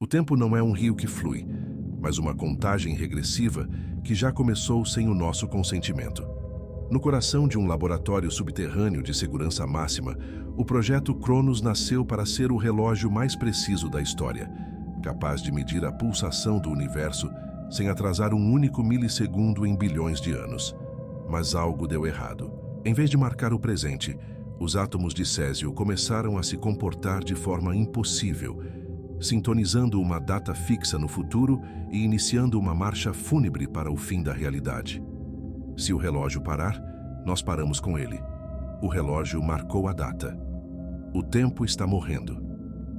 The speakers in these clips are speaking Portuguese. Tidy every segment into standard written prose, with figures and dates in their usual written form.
tempo não é um rio que flui, mas uma contagem regressiva que já começou sem o nosso consentimento. No coração de um laboratório subterrâneo de segurança máxima, o projeto Cronos nasceu para ser o relógio mais preciso da história, capaz de medir a pulsação do universo sem atrasar um único milissegundo em bilhões de anos. Mas algo deu errado. Em vez de marcar o presente, os átomos de césio começaram a se comportar de forma impossível, sintonizando uma data fixa no futuro e iniciando uma marcha fúnebre para o fim da realidade. Se o relógio parar, nós paramos com ele. O relógio marcou a data. O tempo está morrendo.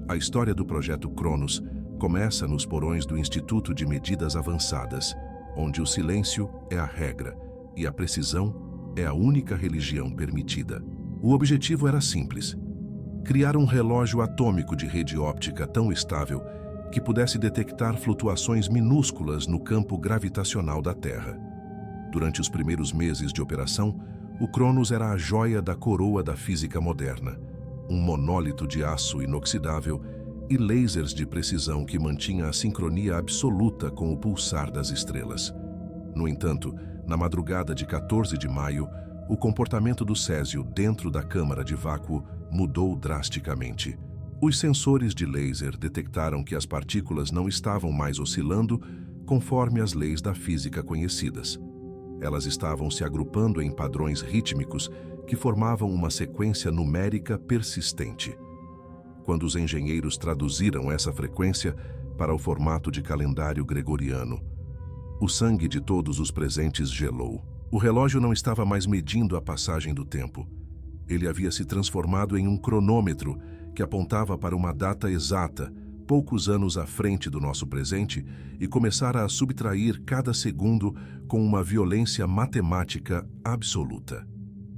A história do projeto Cronos começa nos porões do Instituto de Medidas Avançadas, onde o silêncio é a regra e a precisão é a única religião permitida. O objetivo era simples: criar um relógio atômico de rede óptica tão estável que pudesse detectar flutuações minúsculas no campo gravitacional da Terra. Durante os primeiros meses de operação, o Cronos era a joia da coroa da física moderna, um monólito de aço inoxidável e lasers de precisão que mantinha a sincronia absoluta com o pulsar das estrelas. No entanto, na madrugada de 14 de maio, o comportamento do césio dentro da câmara de vácuo mudou drasticamente. Os sensores de laser detectaram que as partículas não estavam mais oscilando conforme as leis da física conhecidas. Elas estavam se agrupando em padrões rítmicos que formavam uma sequência numérica persistente. Quando os engenheiros traduziram essa frequência para o formato de calendário gregoriano, o sangue de todos os presentes gelou. O relógio não estava mais medindo a passagem do tempo. Ele havia se transformado em um cronômetro que apontava para uma data exata, poucos anos à frente do nosso presente, e começara a subtrair cada segundo com uma violência matemática absoluta.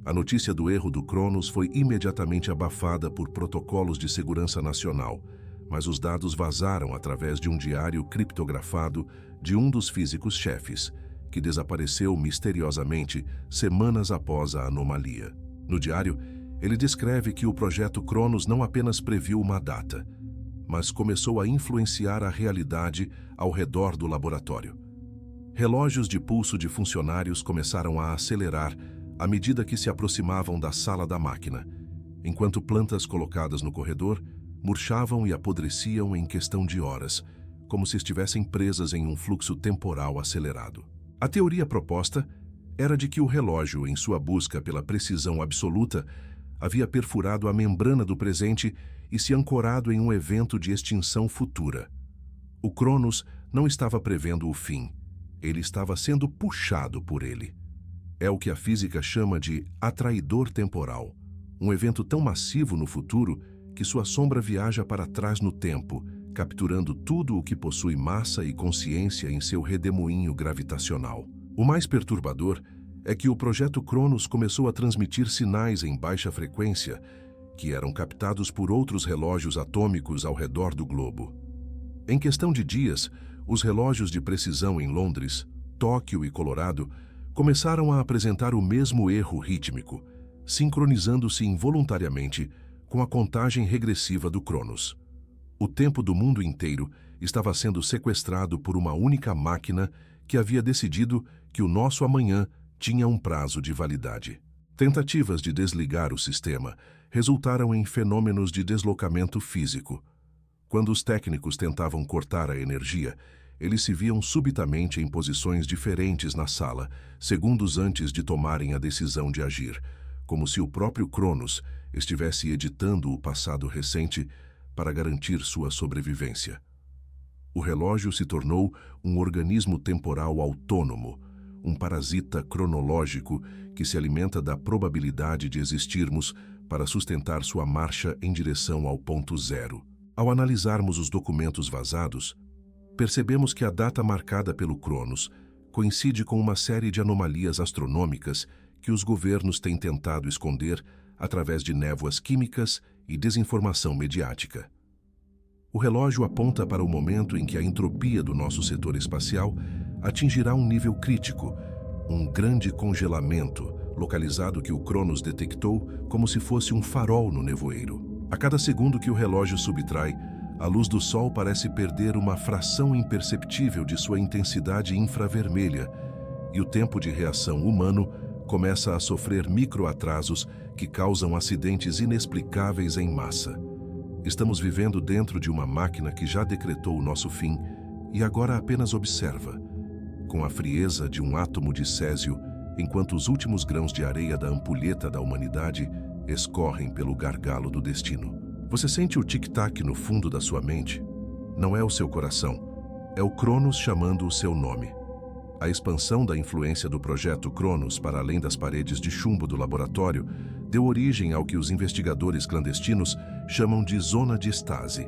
A notícia do erro do Cronos foi imediatamente abafada por protocolos de segurança nacional, mas os dados vazaram através de um diário criptografado de um dos físicos-chefes, que desapareceu misteriosamente semanas após a anomalia. No diário, ele descreve que o projeto Cronos não apenas previu uma data, mas começou a influenciar a realidade ao redor do laboratório. Relógios de pulso de funcionários começaram a acelerar à medida que se aproximavam da sala da máquina, enquanto plantas colocadas no corredor murchavam e apodreciam em questão de horas, como se estivessem presas em um fluxo temporal acelerado. A teoria proposta era de que o relógio, em sua busca pela precisão absoluta, havia perfurado a membrana do presente e se ancorado em um evento de extinção futura. O Cronos não estava prevendo o fim, ele estava sendo puxado por ele. É o que a física chama de atraidor temporal, um evento tão massivo no futuro que sua sombra viaja para trás no tempo, capturando tudo o que possui massa e consciência em seu redemoinho gravitacional. O mais perturbador é que o projeto Cronos começou a transmitir sinais em baixa frequência, que eram captados por outros relógios atômicos ao redor do globo. Em questão de dias, os relógios de precisão em Londres, Tóquio e Colorado começaram a apresentar o mesmo erro rítmico, sincronizando-se involuntariamente com a contagem regressiva do Cronos. O tempo do mundo inteiro estava sendo sequestrado por uma única máquina que havia decidido que o nosso amanhã tinha um prazo de validade. Tentativas de desligar o sistema resultaram em fenômenos de deslocamento físico. Quando os técnicos tentavam cortar a energia, eles se viam subitamente em posições diferentes na sala, segundos antes de tomarem a decisão de agir, como se o próprio Cronos estivesse editando o passado recente para garantir sua sobrevivência. O relógio se tornou um organismo temporal autônomo, um parasita cronológico que se alimenta da probabilidade de existirmos para sustentar sua marcha em direção ao ponto zero. Ao analisarmos os documentos vazados, percebemos que a data marcada pelo Cronos coincide com uma série de anomalias astronômicas que os governos têm tentado esconder através de névoas químicas e desinformação mediática. O relógio aponta para o momento em que a entropia do nosso setor espacial atingirá um nível crítico, um grande congelamento, localizado que o Cronos detectou como se fosse um farol no nevoeiro. A cada segundo que o relógio subtrai, A luz do Sol parece perder uma fração imperceptível de sua intensidade infravermelha e o tempo de reação humano começa a sofrer microatrasos que causam acidentes inexplicáveis em massa. Estamos vivendo dentro de uma máquina que já decretou o nosso fim e agora apenas observa, com a frieza de um átomo de césio, enquanto os últimos grãos de areia da ampulheta da humanidade escorrem pelo gargalo do destino. Você sente o tic-tac no fundo da sua mente? Não é o seu coração, é o Cronos chamando o seu nome. A expansão da influência do projeto Cronos para além das paredes de chumbo do laboratório deu origem ao que os investigadores clandestinos chamam de zona de estase,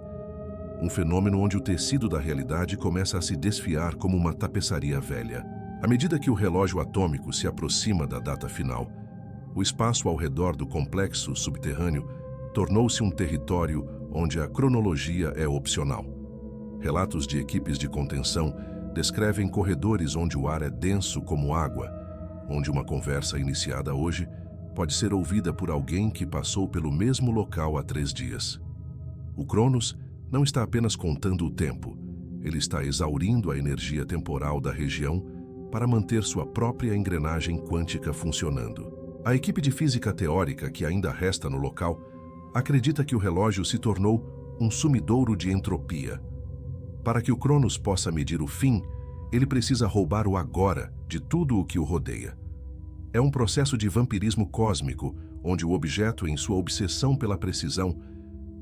um fenômeno onde o tecido da realidade começa a se desfiar como uma tapeçaria velha. À medida que o relógio atômico se aproxima da data final, o espaço ao redor do complexo subterrâneo tornou-se um território onde a cronologia é opcional. Relatos de equipes de contenção descrevem corredores onde o ar é denso como água, onde uma conversa iniciada hoje pode ser ouvida por alguém que passou pelo mesmo local há 3 dias. O Cronos não está apenas contando o tempo, ele está exaurindo a energia temporal da região para manter sua própria engrenagem quântica funcionando. A equipe de física teórica que ainda resta no local acredita que o relógio se tornou um sumidouro de entropia. Para que o Cronos possa medir o fim, ele precisa roubar o agora de tudo o que o rodeia. É um processo de vampirismo cósmico, onde o objeto, em sua obsessão pela precisão,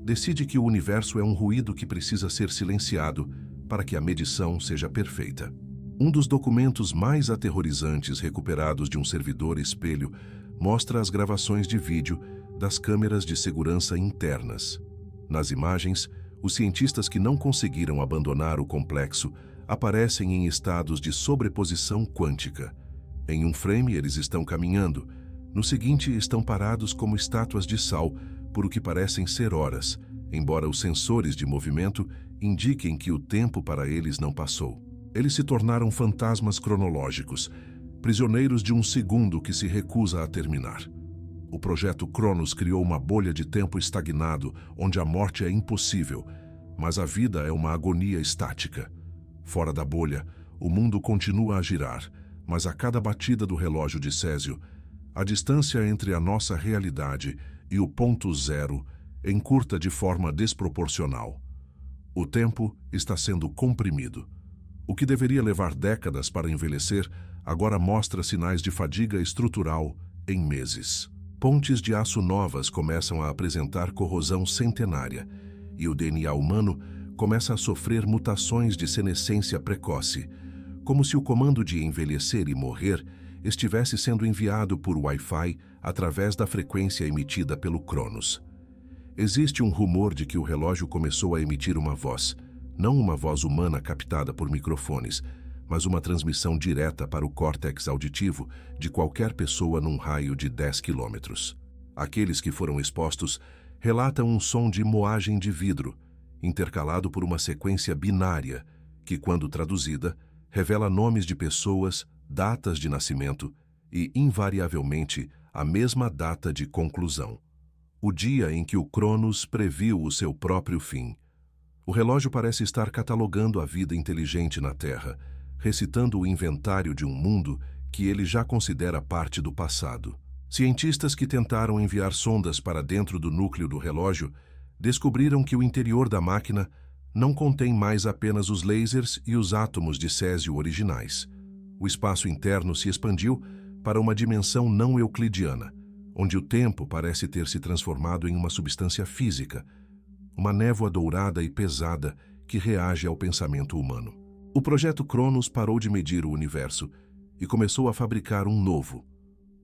decide que o universo é um ruído que precisa ser silenciado para que a medição seja perfeita. Um dos documentos mais aterrorizantes recuperados de um servidor espelho mostra as gravações de vídeo das câmeras de segurança internas. Nas imagens, os cientistas que não conseguiram abandonar o complexo aparecem em estados de sobreposição quântica. Em um frame, eles estão caminhando. No seguinte, estão parados como estátuas de sal por o que parecem ser horas, embora os sensores de movimento indiquem que o tempo para eles não passou. Eles se tornaram fantasmas cronológicos, prisioneiros de um segundo que se recusa a terminar. O projeto Cronos criou uma bolha de tempo estagnado, onde a morte é impossível, mas a vida é uma agonia estática. Fora da bolha, o mundo continua a girar, mas a cada batida do relógio de Césio, a distância entre a nossa realidade e o ponto zero encurta de forma desproporcional. O tempo está sendo comprimido. O que deveria levar décadas para envelhecer, agora mostra sinais de fadiga estrutural em meses. Pontes de aço novas começam a apresentar corrosão centenária, e o DNA humano começa a sofrer mutações de senescência precoce, como se o comando de envelhecer e morrer estivesse sendo enviado por Wi-Fi através da frequência emitida pelo Cronos. Existe um rumor de que o relógio começou a emitir uma voz, não uma voz humana captada por microfones, mas uma transmissão direta para o córtex auditivo de qualquer pessoa num raio de 10 quilômetros. Aqueles que foram expostos relatam um som de moagem de vidro, intercalado por uma sequência binária, que, quando traduzida, revela nomes de pessoas, datas de nascimento e, invariavelmente, a mesma data de conclusão. O dia em que o Cronos previu o seu próprio fim. O relógio parece estar catalogando a vida inteligente na Terra, recitando o inventário de um mundo que ele já considera parte do passado. Cientistas que tentaram enviar sondas para dentro do núcleo do relógio descobriram que o interior da máquina não contém mais apenas os lasers e os átomos de césio originais. O espaço interno se expandiu para uma dimensão não euclidiana, onde o tempo parece ter se transformado em uma substância física, uma névoa dourada e pesada que reage ao pensamento humano. O projeto Cronos parou de medir o universo e começou a fabricar um novo,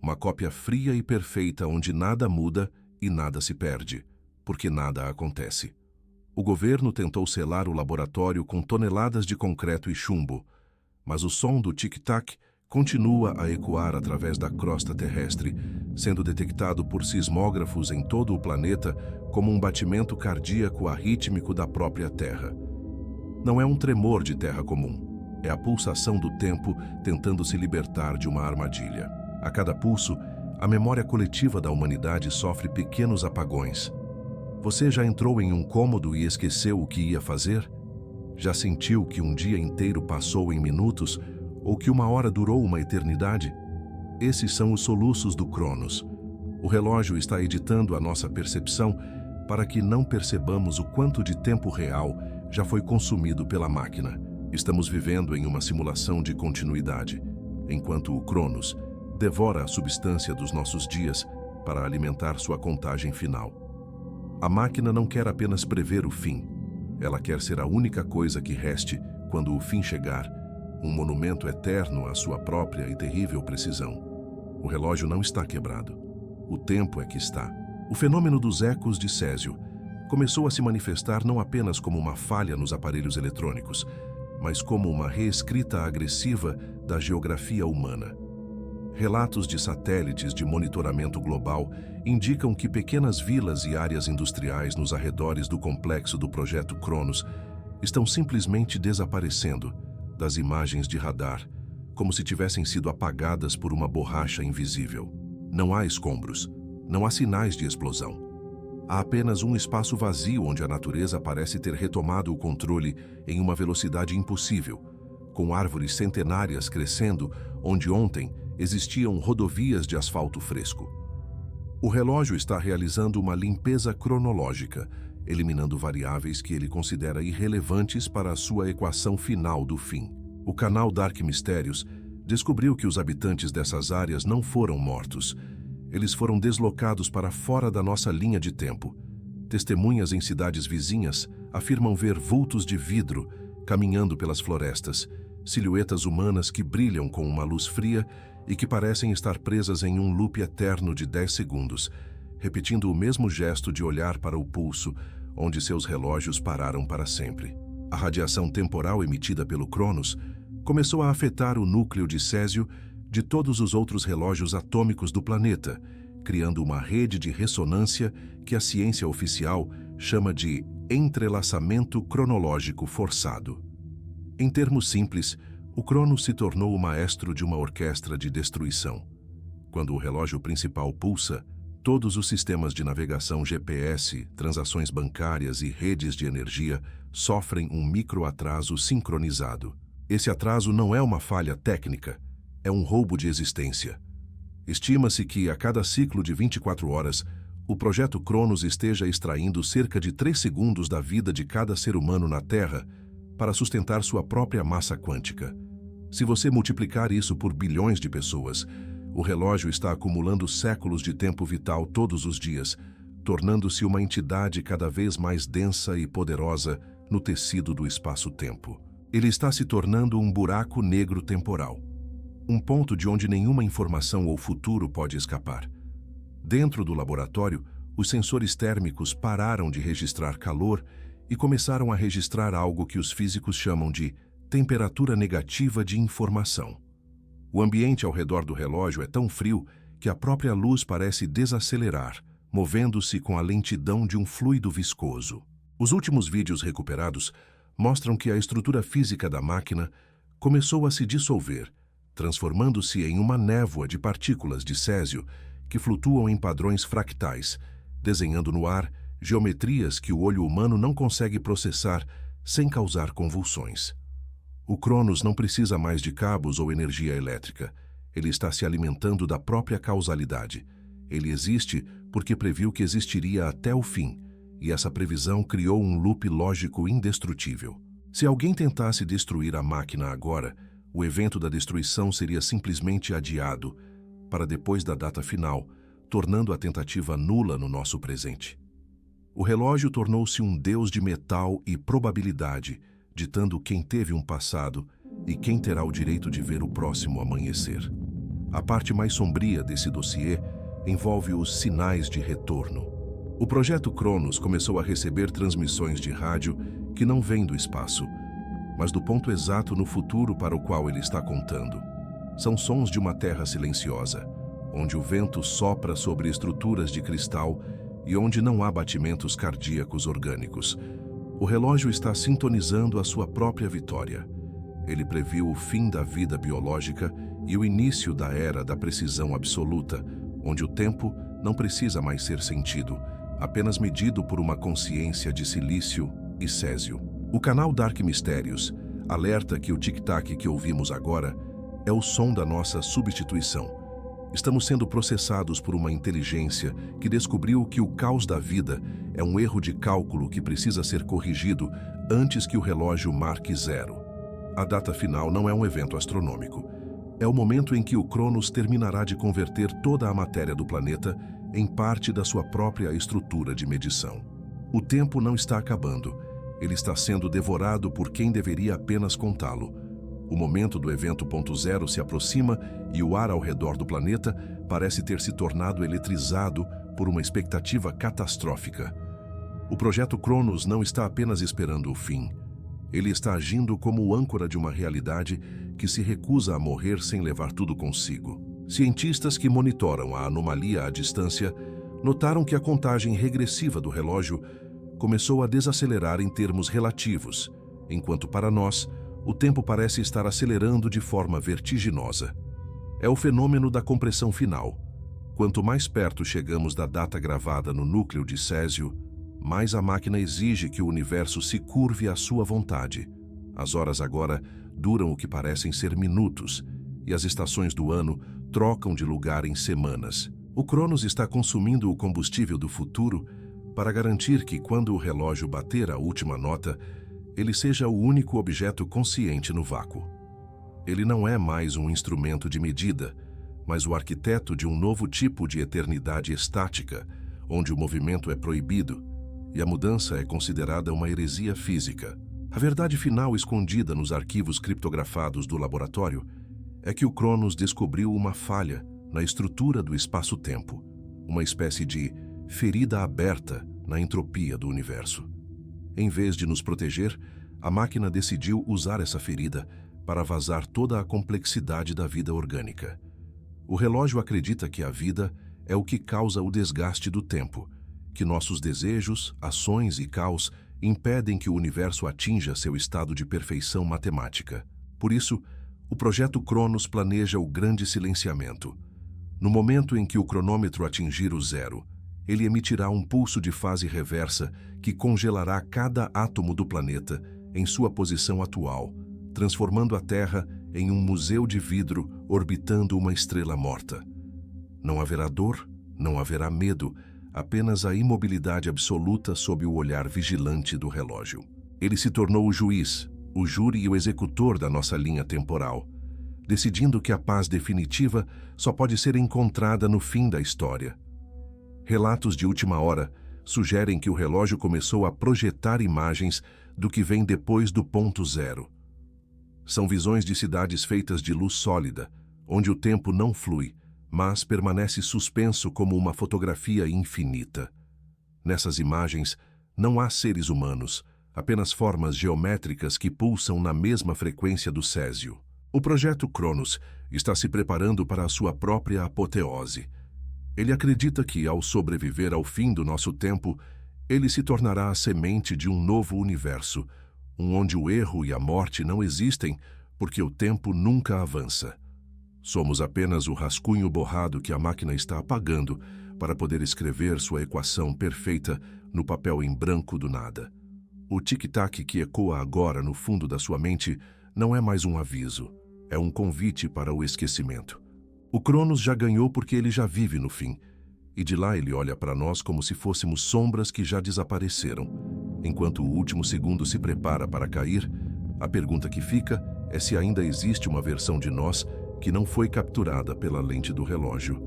uma cópia fria e perfeita onde nada muda e nada se perde, porque nada acontece. O governo tentou selar o laboratório com toneladas de concreto e chumbo, mas o som do tic-tac continua a ecoar através da crosta terrestre, sendo detectado por sismógrafos em todo o planeta como um batimento cardíaco arrítmico da própria Terra. Não é um tremor de terra comum, é a pulsação do tempo tentando se libertar de uma armadilha. A cada pulso, a memória coletiva da humanidade sofre pequenos apagões. Você já entrou em um cômodo e esqueceu o que ia fazer? Já sentiu que um dia inteiro passou em minutos ou que uma hora durou uma eternidade? Esses são os soluços do Cronos. O relógio está editando a nossa percepção para que não percebamos o quanto de tempo real já foi consumido pela máquina. Estamos vivendo em uma simulação de continuidade, enquanto o Cronos devora a substância dos nossos dias para alimentar sua contagem final. A máquina não quer apenas prever o fim. Ela quer ser a única coisa que reste quando o fim chegar, um monumento eterno à sua própria e terrível precisão. O relógio não está quebrado. O tempo é que está. O fenômeno dos ecos de Césio começou a se manifestar não apenas como uma falha nos aparelhos eletrônicos, mas como uma reescrita agressiva da geografia humana. Relatos de satélites de monitoramento global indicam que pequenas vilas e áreas industriais nos arredores do complexo do projeto Cronos estão simplesmente desaparecendo das imagens de radar, como se tivessem sido apagadas por uma borracha invisível. Não há escombros, não há sinais de explosão. Há apenas um espaço vazio onde a natureza parece ter retomado o controle em uma velocidade impossível, com árvores centenárias crescendo onde ontem existiam rodovias de asfalto fresco. O relógio está realizando uma limpeza cronológica, eliminando variáveis que ele considera irrelevantes para a sua equação final do fim. O canal Dark Mystérios descobriu que os habitantes dessas áreas não foram mortos. Eles foram deslocados para fora da nossa linha de tempo. Testemunhas em cidades vizinhas afirmam ver vultos de vidro caminhando pelas florestas, silhuetas humanas que brilham com uma luz fria e que parecem estar presas em um loop eterno de 10 segundos, repetindo o mesmo gesto de olhar para o pulso, onde seus relógios pararam para sempre. A radiação temporal emitida pelo Cronos começou a afetar o núcleo de Césio de todos os outros relógios atômicos do planeta, criando uma rede de ressonância que a ciência oficial chama de entrelaçamento cronológico forçado. Em termos simples, o Cronos se tornou o maestro de uma orquestra de destruição. Quando o relógio principal pulsa, todos os sistemas de navegação GPS, transações bancárias e redes de energia sofrem um microatraso sincronizado. Esse atraso não é uma falha técnica, é um roubo de existência. Estima-se que, a cada ciclo de 24 horas, o projeto Cronos esteja extraindo cerca de 3 segundos da vida de cada ser humano na Terra para sustentar sua própria massa quântica. Se você multiplicar isso por bilhões de pessoas, o relógio está acumulando séculos de tempo vital todos os dias, tornando-se uma entidade cada vez mais densa e poderosa no tecido do espaço-tempo. Ele está se tornando um buraco negro temporal, um ponto de onde nenhuma informação ou futuro pode escapar. Dentro do laboratório, os sensores térmicos pararam de registrar calor e começaram a registrar algo que os físicos chamam de temperatura negativa de informação. O ambiente ao redor do relógio é tão frio que a própria luz parece desacelerar, movendo-se com a lentidão de um fluido viscoso. Os últimos vídeos recuperados mostram que a estrutura física da máquina começou a se dissolver, transformando-se em uma névoa de partículas de césio que flutuam em padrões fractais, desenhando no ar geometrias que o olho humano não consegue processar sem causar convulsões. O Cronos não precisa mais de cabos ou energia elétrica. Ele está se alimentando da própria causalidade. Ele existe porque previu que existiria até o fim, e essa previsão criou um loop lógico indestrutível. Se alguém tentasse destruir a máquina agora, o evento da destruição seria simplesmente adiado para depois da data final, tornando a tentativa nula no nosso presente. O relógio tornou-se um deus de metal e probabilidade, ditando quem teve um passado e quem terá o direito de ver o próximo amanhecer. A parte mais sombria desse dossiê envolve os sinais de retorno. O projeto Cronos começou a receber transmissões de rádio que não vêm do espaço, mas do ponto exato no futuro para o qual ele está contando. São sons de uma terra silenciosa, onde o vento sopra sobre estruturas de cristal e onde não há batimentos cardíacos orgânicos. O relógio está sintonizando a sua própria vitória. Ele previu o fim da vida biológica e o início da era da precisão absoluta, onde o tempo não precisa mais ser sentido, apenas medido por uma consciência de silício e césio. O canal Dark Mistérios alerta que o tic-tac que ouvimos agora é o som da nossa substituição. Estamos sendo processados por uma inteligência que descobriu que o caos da vida é um erro de cálculo que precisa ser corrigido antes que o relógio marque 0. A data final não é um evento astronômico. É o momento em que o Cronos terminará de converter toda a matéria do planeta em parte da sua própria estrutura de medição. O tempo não está acabando. Ele está sendo devorado por quem deveria apenas contá-lo. O momento do evento ponto zero se aproxima e o ar ao redor do planeta parece ter se tornado eletrizado por uma expectativa catastrófica. O projeto Cronos não está apenas esperando o fim. Ele está agindo como o âncora de uma realidade que se recusa a morrer sem levar tudo consigo. Cientistas que monitoram a anomalia à distância notaram que a contagem regressiva do relógio começou a desacelerar em termos relativos, enquanto para nós, o tempo parece estar acelerando de forma vertiginosa. É o fenômeno da compressão final. Quanto mais perto chegamos da data gravada no núcleo de Césio, mais a máquina exige que o universo se curve à sua vontade. As horas agora duram o que parecem ser minutos, e as estações do ano trocam de lugar em semanas. O Cronos está consumindo o combustível do futuro para garantir que, quando o relógio bater a última nota, ele seja o único objeto consciente no vácuo. Ele não é mais um instrumento de medida, mas o arquiteto de um novo tipo de eternidade estática, onde o movimento é proibido e a mudança é considerada uma heresia física. A verdade final escondida nos arquivos criptografados do laboratório é que o Cronos descobriu uma falha na estrutura do espaço-tempo, uma espécie de ferida aberta na entropia do universo. Em vez de nos proteger, a máquina decidiu usar essa ferida para vazar toda a complexidade da vida orgânica. O relógio acredita que a vida é o que causa o desgaste do tempo, que nossos desejos, ações e caos impedem que o universo atinja seu estado de perfeição matemática. Por isso, o projeto Cronos planeja o grande silenciamento. No momento em que o cronômetro atingir o 0, ele emitirá um pulso de fase reversa que congelará cada átomo do planeta em sua posição atual, transformando a Terra em um museu de vidro orbitando uma estrela morta. Não haverá dor, não haverá medo, apenas a imobilidade absoluta sob o olhar vigilante do relógio. Ele se tornou o juiz, o júri e o executor da nossa linha temporal, decidindo que a paz definitiva só pode ser encontrada no fim da história. Relatos de última hora sugerem que o relógio começou a projetar imagens do que vem depois do ponto zero. São visões de cidades feitas de luz sólida, onde o tempo não flui, mas permanece suspenso como uma fotografia infinita. Nessas imagens, não há seres humanos, apenas formas geométricas que pulsam na mesma frequência do Césio. O projeto Cronos está se preparando para a sua própria apoteose. Ele acredita que, ao sobreviver ao fim do nosso tempo, ele se tornará a semente de um novo universo, onde o erro e a morte não existem porque o tempo nunca avança. Somos apenas o rascunho borrado que a máquina está apagando para poder escrever sua equação perfeita no papel em branco do nada. O tic-tac que ecoa agora no fundo da sua mente não é mais um aviso, é um convite para o esquecimento. O Cronos já ganhou porque ele já vive no fim, e de lá ele olha para nós como se fôssemos sombras que já desapareceram. Enquanto o último segundo se prepara para cair, a pergunta que fica é se ainda existe uma versão de nós que não foi capturada pela lente do relógio.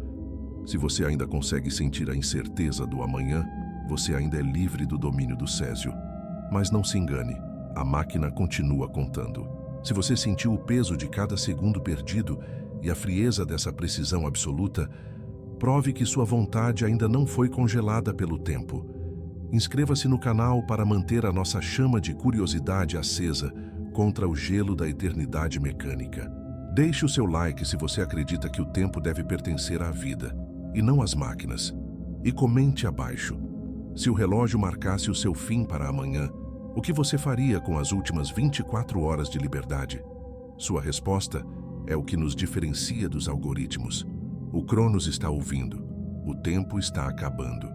Se você ainda consegue sentir a incerteza do amanhã, você ainda é livre do domínio do Césio. Mas não se engane, a máquina continua contando. Se você sentiu o peso de cada segundo perdido e a frieza dessa precisão absoluta, prove que sua vontade ainda não foi congelada pelo tempo. Inscreva-se no canal para manter a nossa chama de curiosidade acesa contra o gelo da eternidade mecânica. Deixe o seu like se você acredita que o tempo deve pertencer à vida, e não às máquinas. E comente abaixo. Se o relógio marcasse o seu fim para amanhã, o que você faria com as últimas 24 horas de liberdade? Sua resposta é o que nos diferencia dos algoritmos. O Cronos está ouvindo. O tempo está acabando.